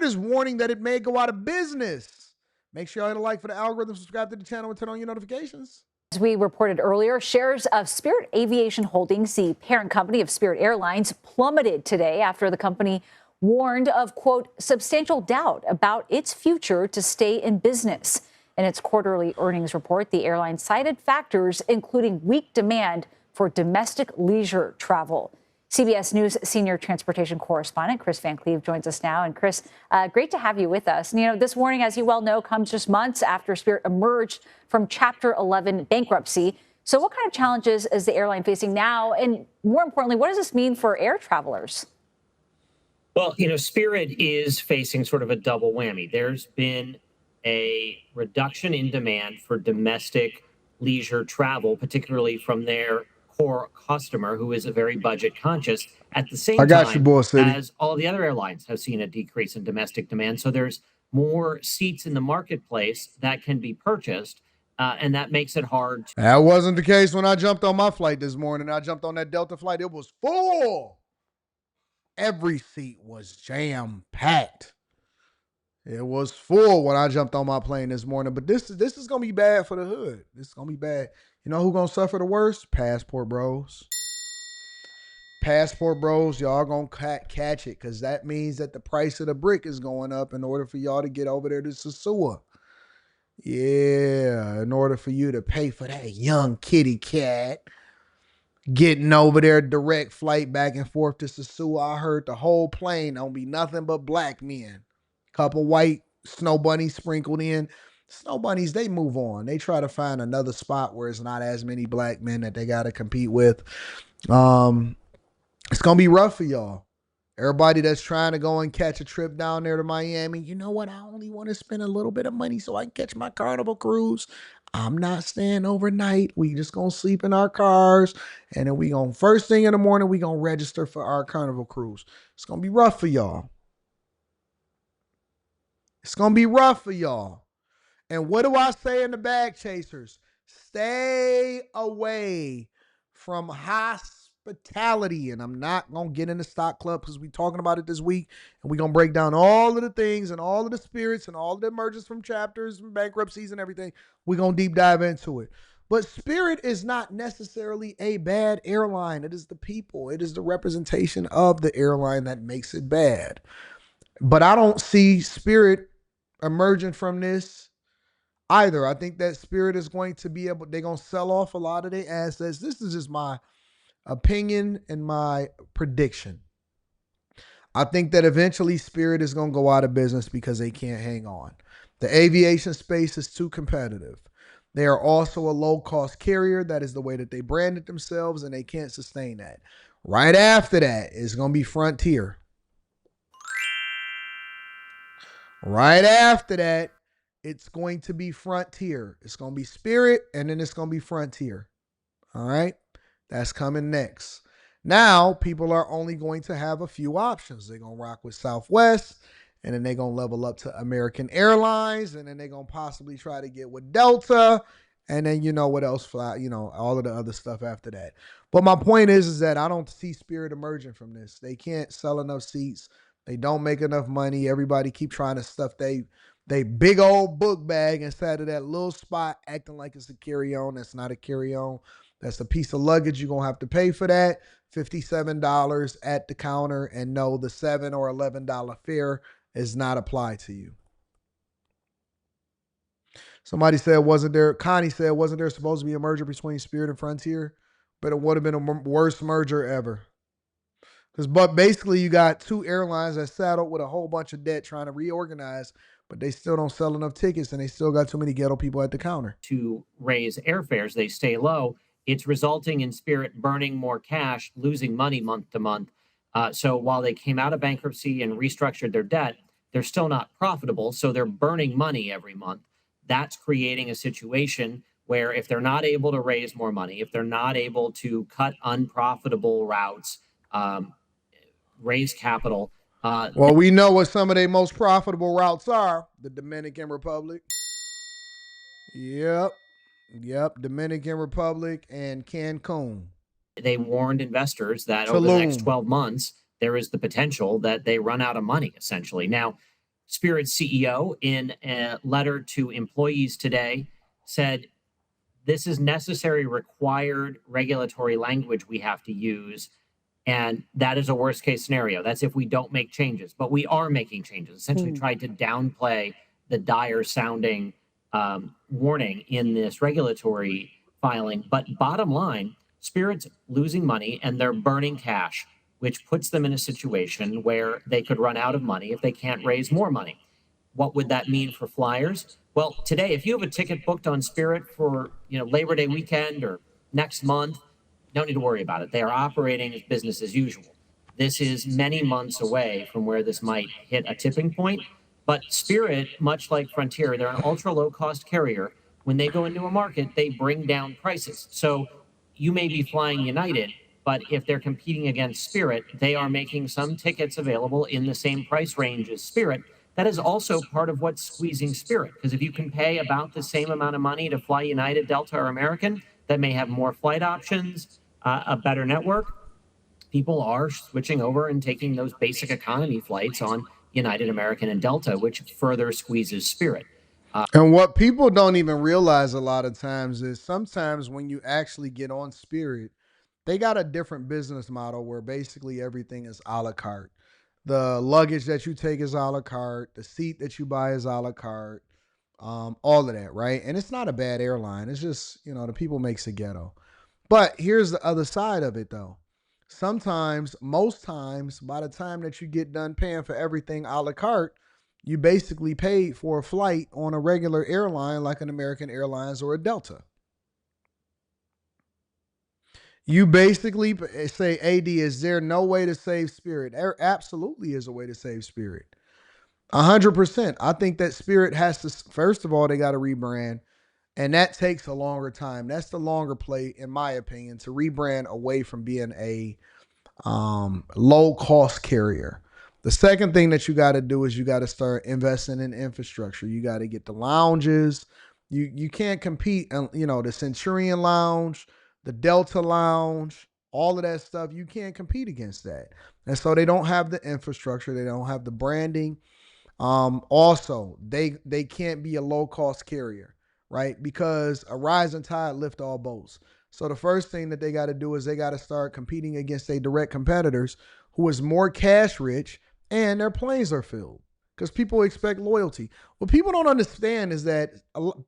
Spirit is warning that it may go out of business. Make sure you hit a like for the algorithm, subscribe to the channel, and turn on your notifications. As we reported earlier, shares of Spirit Aviation Holdings, the parent company of Spirit Airlines, plummeted today after the company warned of, quote, substantial doubt about its future to stay in business. In its quarterly earnings report, the airline cited factors including weak demand for domestic leisure travel. CBS News senior transportation correspondent Chris Van Cleve joins us now. And Chris, great to have you with us. And, this warning, as you well know, comes just months after Spirit emerged from Chapter 11 bankruptcy. So what kind of challenges is the airline facing now? And more importantly, what does this mean for air travelers? Well, Spirit is facing sort of a double whammy. There's been a reduction in demand for domestic leisure travel, particularly from their core customer, who is a very budget conscious. At the same time, as all the other airlines have seen a decrease in domestic demand. So there's more seats in the marketplace that can be purchased, and that makes it hard. That wasn't the case when I jumped on my flight this morning. I jumped on that Delta flight. It was full. Every seat was jam-packed. It was full when I jumped on my plane this morning. But this is going to be bad for the hood. This is going to be bad. You know who's going to suffer the worst? Passport bros. Passport bros, y'all going to catch it, because that means that the price of the brick is going up in order for y'all to get over there to Sasua. Yeah, in order for you to pay for that young kitty cat getting over there, direct flight back and forth to Sasua. I heard the whole plane don't be nothing but black men. Couple white snow bunnies sprinkled in. Snow bunnies, they move on. They try to find another spot where it's not as many black men that they got to compete with. It's going to be rough for y'all. Everybody that's trying to go and catch a trip down there to Miami, you know what? I only want to spend a little bit of money so I can catch my Carnival Cruise. I'm not staying overnight. We just going to sleep in our cars. And then we going to, first thing in the morning, we going to register for our Carnival Cruise. It's going to be rough for y'all. It's going to be rough for y'all. And what do I say in the bag chasers? Stay away from hospitality. And I'm not going to get into Stock Club because we're talking about it this week. And we're going to break down all of the things and all of the spirits and all of the emergence from chapters and bankruptcies and everything. We're going to deep dive into it. But Spirit is not necessarily a bad airline. It is the people. It is the representation of the airline that makes it bad. But I don't see Spirit emerging from this either. I think that Spirit is going to be able, they're going to sell off a lot of their assets. This is just my opinion and my prediction. I think that eventually Spirit is going to go out of business because they can't hang on. The aviation space is too competitive. They are also a low-cost carrier. That is the way that they branded themselves, and they can't sustain that. Right after that is going to be Frontier. Right after that, it's going to be Frontier. It's going to be Spirit, and then it's going to be Frontier. All right? That's coming next. Now, people are only going to have a few options. They're going to rock with Southwest, and then they're going to level up to American Airlines, and then they're going to possibly try to get with Delta, and then you know what else fly, all of the other stuff after that. But my point is that I don't see Spirit emerging from this. They can't sell enough seats. They don't make enough money. Everybody keep trying to stuff they big old book bag inside of that little spot, acting like it's a carry-on. That's not a carry-on. That's a piece of luggage. You're going to have to pay for that. $57 at the counter. And no, the $7 or $11 fare is not applied to you. Somebody said, Connie said, wasn't there supposed to be a merger between Spirit and Frontier? But it would have been a worst merger ever. But basically, you got two airlines that saddled with a whole bunch of debt trying to reorganize, but they still don't sell enough tickets, and they still got too many ghetto people at the counter. To raise airfares, they stay low. It's resulting in Spirit burning more cash, losing money month to month. So while they came out of bankruptcy and restructured their debt, they're still not profitable. So they're burning money every month. That's creating a situation where if they're not able to raise more money, if they're not able to cut unprofitable routes, raise capital. Well, we know what some of their most profitable routes are. The Dominican Republic. Yep. Dominican Republic and Cancun. They warned investors that over the next 12 months, there is the potential that they run out of money, essentially. Now, Spirit's CEO, in a letter to employees today, said this is necessary, required regulatory language we have to use. And that is a worst case scenario. That's if we don't make changes. But we are making changes, essentially tried to downplay the dire sounding warning in this regulatory filing. But bottom line, Spirit's losing money and they're burning cash, which puts them in a situation where they could run out of money if they can't raise more money. What would that mean for flyers? Well, today, if you have a ticket booked on Spirit for Labor Day weekend or next month, don't need to worry about it. They are operating as business as usual. This is many months away from where this might hit a tipping point. But Spirit, much like Frontier, they're an ultra low cost carrier. When they go into a market, they bring down prices. So you may be flying United, but if they're competing against Spirit, they are making some tickets available in the same price range as Spirit. That is also part of what's squeezing Spirit, because if you can pay about the same amount of money to fly United, Delta, or American, that may have more flight options, a better network, people are switching over and taking those basic economy flights on United, American, and Delta, which further squeezes Spirit. And what people don't even realize a lot of times is sometimes when you actually get on Spirit, they got a different business model where basically everything is a la carte. The luggage that you take is a la carte. The seat that you buy is a la carte. All of that, right? And it's not a bad airline. It's just, the people makes it ghetto. But here's the other side of it, though. Sometimes, most times, by the time that you get done paying for everything a la carte, you basically paid for a flight on a regular airline like an American Airlines or a Delta. You basically say, AD, is there no way to save Spirit? There absolutely is a way to save Spirit. 100%. I think that Spirit has to, first of all, they got to rebrand. And that takes a longer time. That's the longer play, in my opinion, to rebrand away from being a low cost carrier. The second thing that you got to do is you got to start investing in infrastructure. You got to get the lounges. You can't compete, the Centurion Lounge, the Delta Lounge, all of that stuff. You can't compete against that. And so they don't have the infrastructure. They don't have the branding. Also, they can't be a low cost carrier, right? Because a rising tide lifts all boats. So the first thing that they got to do is they got to start competing against their direct competitors who is more cash rich and their planes are filled because people expect loyalty. What people don't understand is that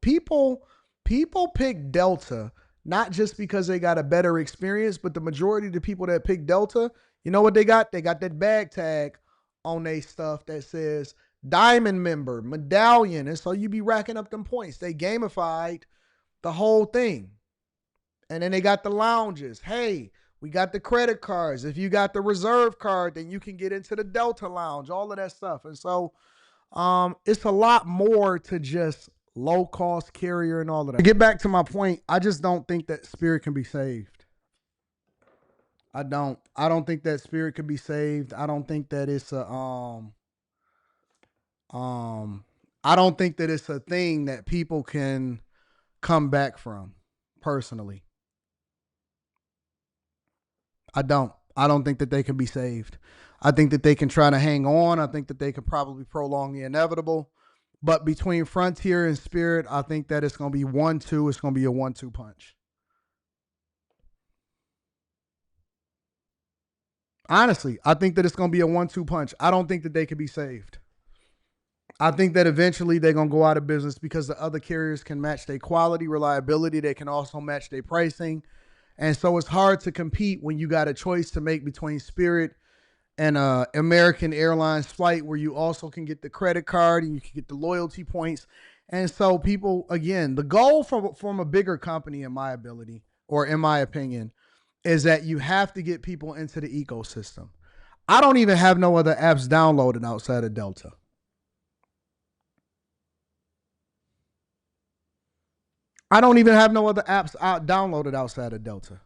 people pick Delta not just because they got a better experience, but the majority of the people that pick Delta, you know what they got? They got that bag tag on their stuff that says Diamond member, medallion. And so you be racking up them points. They gamified the whole thing. And then they got the lounges. Hey, we got the credit cards. If you got the reserve card, then you can get into the Delta Lounge, all of that stuff. And so it's a lot more to just low cost carrier and all of that. To get back to my point, I just don't think that Spirit can be saved. I don't think that Spirit can be saved. I don't think that it's a I don't think that it's a thing that people can come back from, personally. I don't think that they can be saved. I think that they can try to hang on. I think that they could probably prolong the inevitable. But between Frontier and Spirit, I think that it's going to be 1-2. It's going to be a 1-2 punch. Honestly, I think that it's going to be a 1-2 punch. I don't think that they could be saved. I think that eventually they're going to go out of business because the other carriers can match their quality, reliability. They can also match their pricing. And so it's hard to compete when you got a choice to make between Spirit and American Airlines flight where you also can get the credit card and you can get the loyalty points. And so people, again, the goal from a bigger company, in my opinion, is that you have to get people into the ecosystem. I don't even have no other apps downloaded outside of Delta. I don't even have no other apps downloaded outside of Delta,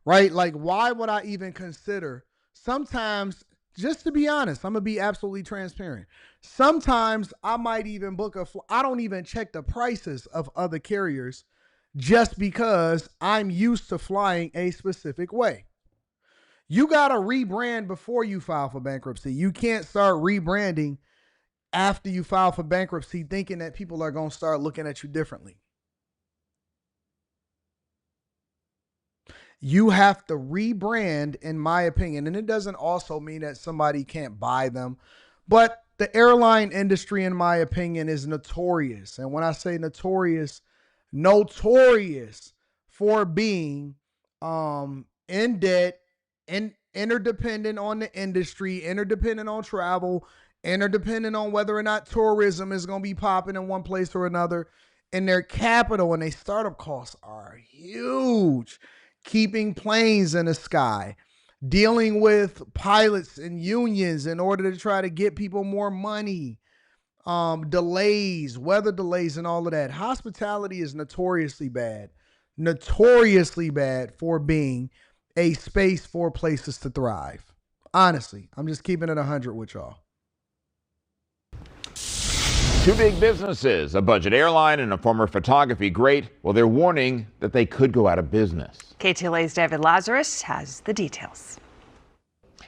right? Like, why would I even consider? Sometimes, just to be honest, I'm going to be absolutely transparent. Sometimes I might even book I don't even check the prices of other carriers just because I'm used to flying a specific way. You got to rebrand before you file for bankruptcy. You can't start rebranding after you file for bankruptcy thinking that people are going to start looking at you differently. You have to rebrand, in my opinion. And it doesn't also mean that somebody can't buy them. But the airline industry, in my opinion, is notorious. And when I say notorious for being in debt, and interdependent on the industry, interdependent on travel, interdependent on whether or not tourism is going to be popping in one place or another. And their capital and their startup costs are huge. Keeping planes in the sky, dealing with pilots and unions in order to try to get people more money, delays, weather delays, and all of that. Hospitality is notoriously bad for being a space for places to thrive. Honestly, I'm just keeping it 100 with y'all. Two big businesses, a budget airline and a former photography great, well, they're warning that they could go out of business. KTLA's David Lazarus has the details.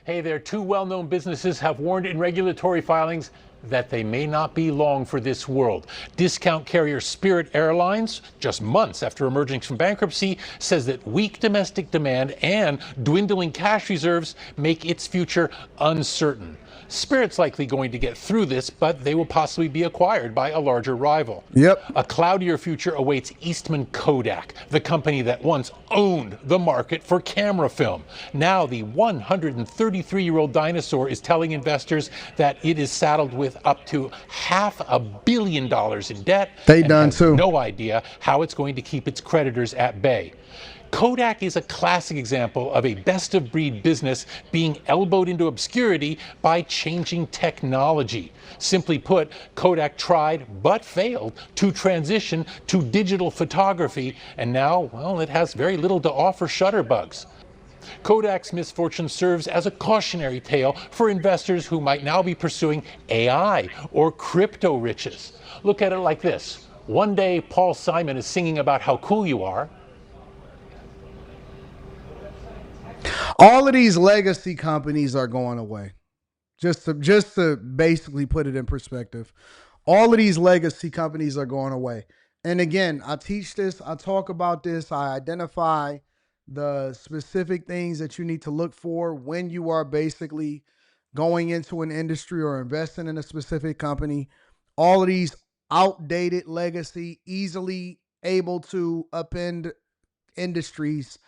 Hey there, two well-known businesses have warned in regulatory filings that they may not be long for this world. Discount carrier Spirit Airlines, just months after emerging from bankruptcy, says that weak domestic demand and dwindling cash reserves make its future uncertain. Spirit's likely going to get through this, but they will possibly be acquired by a larger rival. Yep. A cloudier future awaits Eastman Kodak, the company that once owned the market for camera film. Now the 133-year-old dinosaur is telling investors that it is saddled with up to $500 million in debt. They done has too. no idea how it's going to keep its creditors at bay. Kodak is a classic example of a best-of-breed business being elbowed into obscurity by changing technology. Simply put, Kodak tried but failed to transition to digital photography, and now, well, it has very little to offer shutterbugs. Kodak's misfortune serves as a cautionary tale for investors who might now be pursuing AI or crypto riches. Look at it like this. One day, Paul Simon is singing about how cool you are. All of these legacy companies are going away. Just to basically put it in perspective, all of these legacy companies are going away. And again, I teach this, I talk about this, I identify the specific things that you need to look for when you are basically going into an industry or investing in a specific company. All of these outdated legacy, easily able to upend industries.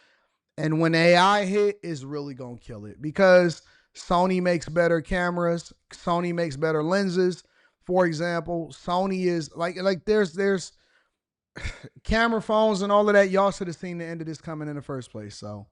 And when AI hit, is really going to kill it, because Sony makes better cameras. Sony makes better lenses. For example, Sony is like there's camera phones and all of that. Y'all should have seen the end of this coming in the first place. So